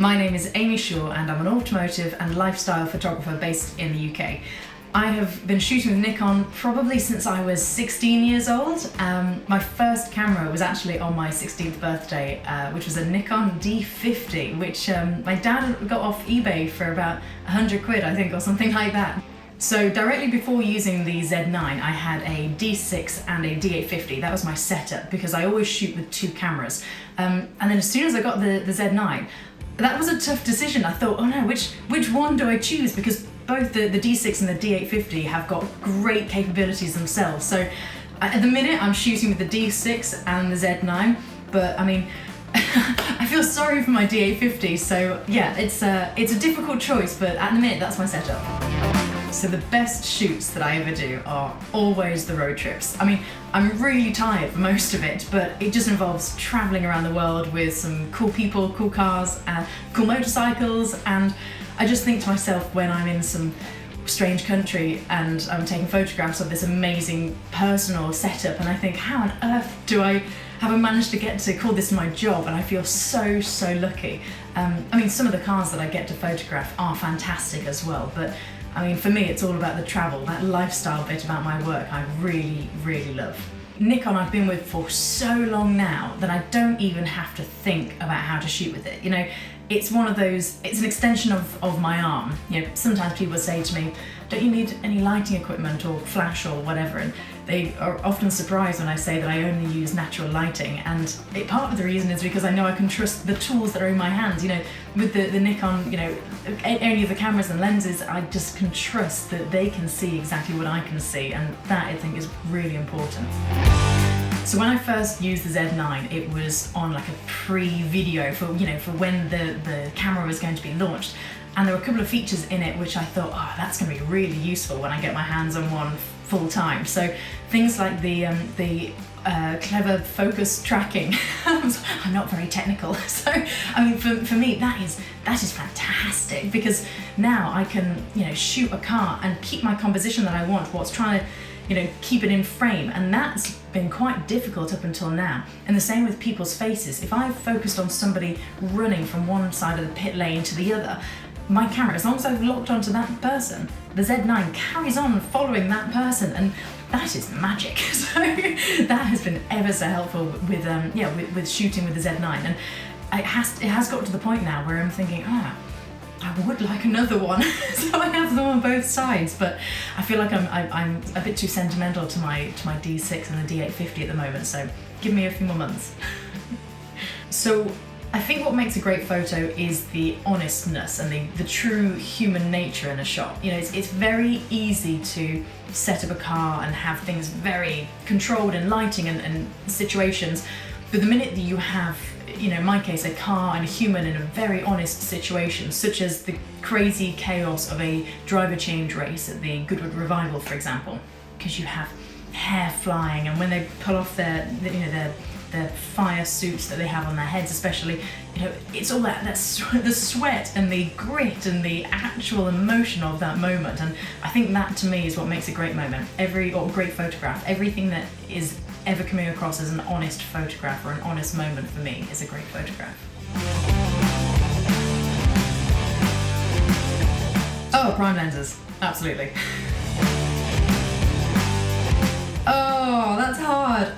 My name is Amy Shore and I'm an automotive and lifestyle photographer based in the UK. I have been shooting with Nikon probably since I was 16 years old. My first camera was actually on my 16th birthday, which was a Nikon D50, which my dad got off eBay for about 100 quid, I think, or something like that. So directly before using the Z9, I had a D6 and a D850. That was my setup because I always shoot with two cameras. And then as soon as I got the Z9, that was a tough decision. I thought, oh no, which one do I choose? Because both the D6 and the D850 have got great capabilities themselves. So at the minute I'm shooting with the D6 and the Z9, but I mean, I feel sorry for my D850, so yeah, it's a difficult choice, but at the minute that's my setup. So the best shoots that I ever do are always the road trips. I mean, I'm really tired for most of it, but it just involves traveling around the world with some cool people, cool cars, cool motorcycles, and I just think to myself when I'm in some strange country and I'm taking photographs of this amazing personal setup, and I think, how on earth have I managed to get to call this my job? And I feel so lucky. I mean, some of the cars that I get to photograph are fantastic as well, but I mean, for me, it's all about the travel, that lifestyle bit about my work I really love. Nikon I've been with for so long now that I don't even have to think about how to shoot with it. You know, it's one of those, it's an extension of my arm. You know, sometimes people say to me, don't you need any lighting equipment or flash or whatever? And they are often surprised when I say that I only use natural lighting. And part of the reason is because I know I can trust the tools that are in my hands. You know, with the Nikon, you know, any of the cameras and lenses, I just can trust that they can see exactly what I can see. And that, I think, is really important. So when I first used the Z9, it was on like a pre-video for when the camera was going to be launched. And there were a couple of features in it which I thought, oh, that's going to be really useful when I get my hands on one full time. So things like the clever focus tracking. I'm not very technical, so I mean for me that is fantastic, because now I can shoot a car and keep my composition that I want, what's trying to keep it in frame, and that's been quite difficult up until now. And the same with people's faces. If I've focused on somebody running from one side of the pit lane to the other, my camera, as long as I've locked onto that person, the Z9 carries on following that person, and that is magic. So that has been ever so helpful with shooting with the Z9, and it has got to the point now where I'm thinking, I would like another one. So I have them on both sides, but I feel like I'm a bit too sentimental to my D6 and the D850 at the moment, so give me a few more months. So I think what makes a great photo is the honestness and the true human nature in a shot. You know, it's very easy to set up a car and have things very controlled in lighting and situations, but the minute that you have, in my case, a car and a human in a very honest situation, such as the crazy chaos of a driver change race at the Goodwood Revival, for example, because you have hair flying, and when they pull off their fire suits that they have on their heads especially, it's all the sweat and the grit and the actual emotion of that moment. And I think that to me is what makes a great moment, or great photograph. Everything that is ever coming across as an honest photograph or an honest moment for me is a great photograph. Oh, prime lenses, absolutely. Oh, that's hard.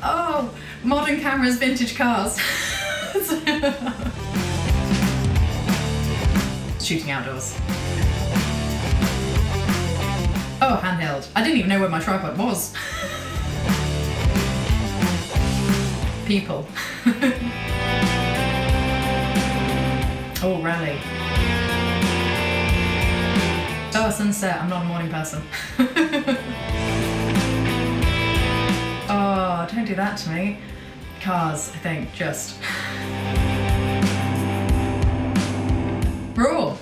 Oh, modern cameras, vintage cars. Shooting outdoors. Oh, handheld. I didn't even know where my tripod was. People. Oh, rally. Oh, sunset. I'm not a morning person. Oh, don't do that to me. Cars, I think, just. Raw.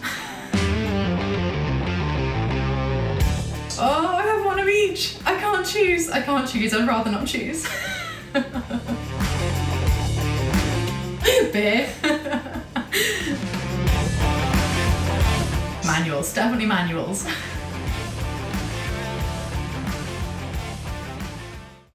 Oh, I have one of each. I can't choose. I'd rather not choose. Beer. Manuals, definitely manuals.